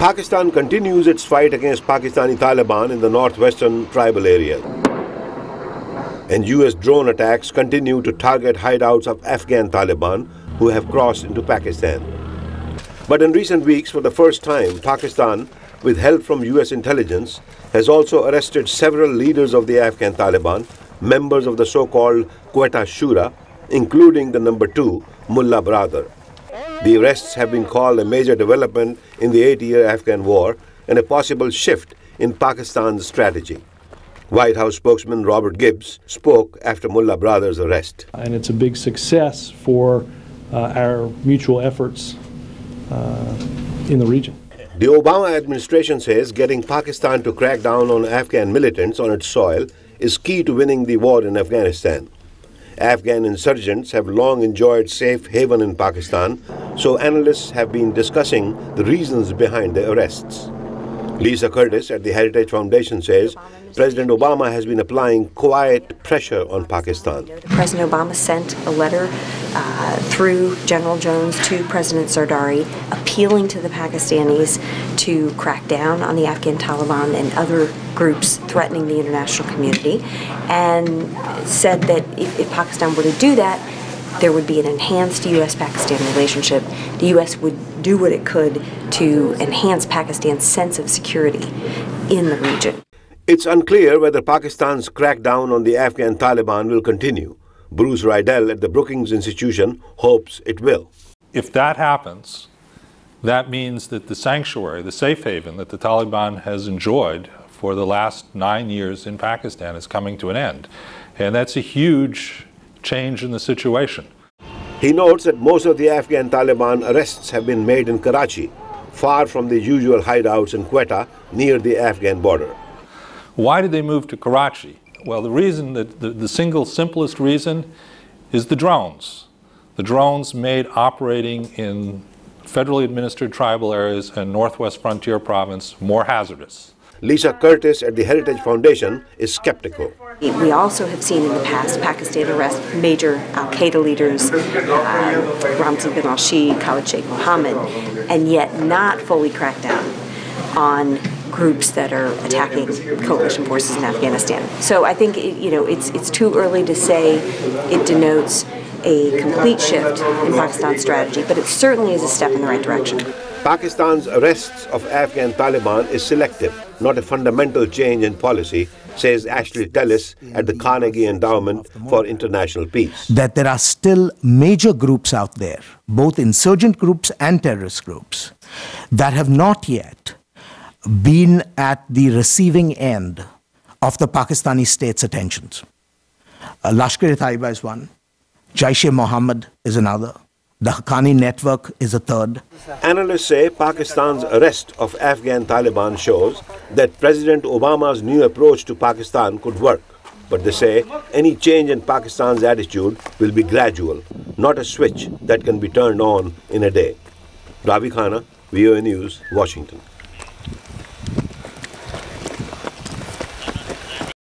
Pakistan continues its fight against Pakistani Taliban in the northwestern tribal area. And US drone attacks continue to target hideouts of Afghan Taliban who have crossed into Pakistan. But in recent weeks, for the first time, Pakistan, with help from US intelligence, has also arrested several leaders of the Afghan Taliban, members of the so-called Quetta Shura, including the number 2, Mullah Baradar. The arrests have been called a major development in the 8-year Afghan war and a possible shift in Pakistan's strategy. White House spokesman Robert Gibbs spoke after Mullah Baradar's arrest. And it's a big success for our mutual efforts in the region. The Obama administration says getting Pakistan to crack down on Afghan militants on its soil is key to winning the war in Afghanistan. Afghan insurgents have long enjoyed safe haven in Pakistan, so analysts have been discussing the reasons behind the arrests. Lisa Curtis at the Heritage Foundation says President Obama has been applying quiet pressure on Pakistan. President Obama sent a letter through General Jones to President Zardari appealing to the Pakistanis to crack down on the Afghan Taliban and other groups threatening the international community, and said that if Pakistan were to do that, there would be an enhanced U.S.-Pakistan relationship. The U.S. would do what it could to enhance Pakistan's sense of security in the region. It's unclear whether Pakistan's crackdown on the Afghan Taliban will continue. Bruce Rydell at the Brookings Institution hopes it will. If that happens, that means that the sanctuary, the safe haven that the Taliban has enjoyed for the last 9 years in Pakistan is coming to an end. And that's a huge change in the situation. He notes that most of the Afghan Taliban arrests have been made in Karachi, far from the usual hideouts in Quetta, near the Afghan border. Why did they move to Karachi? Well, the reason, the single simplest reason is the drones. The drones made operating in federally administered tribal areas and Northwest Frontier Province more hazardous. Lisa Curtis at the Heritage Foundation is skeptical. We also have seen in the past Pakistan arrest major al-Qaeda leaders, Ramzi bin al-Shi, Khalid Sheikh Mohammed, and yet not fully crack down on groups that are attacking coalition forces in Afghanistan. So I think it's too early to say it denotes a complete shift in Pakistan's strategy, but it certainly is a step in the right direction. Pakistan's arrests of Afghan Taliban is selective, not a fundamental change in policy, says Ashley Tellis at the Carnegie Endowment for International Peace. That there are still major groups out there, both insurgent groups and terrorist groups, that have not yet been at the receiving end of the Pakistani state's attentions. Lashkar-e-Taiba is one, Jaish-e-Mohammed is another, the Haqqani network is a third. Analysts say Pakistan's arrest of Afghan Taliban shows that President Obama's new approach to Pakistan could work. But they say any change in Pakistan's attitude will be gradual, not a switch that can be turned on in a day. Ravi, Khanna, VOA News, Washington.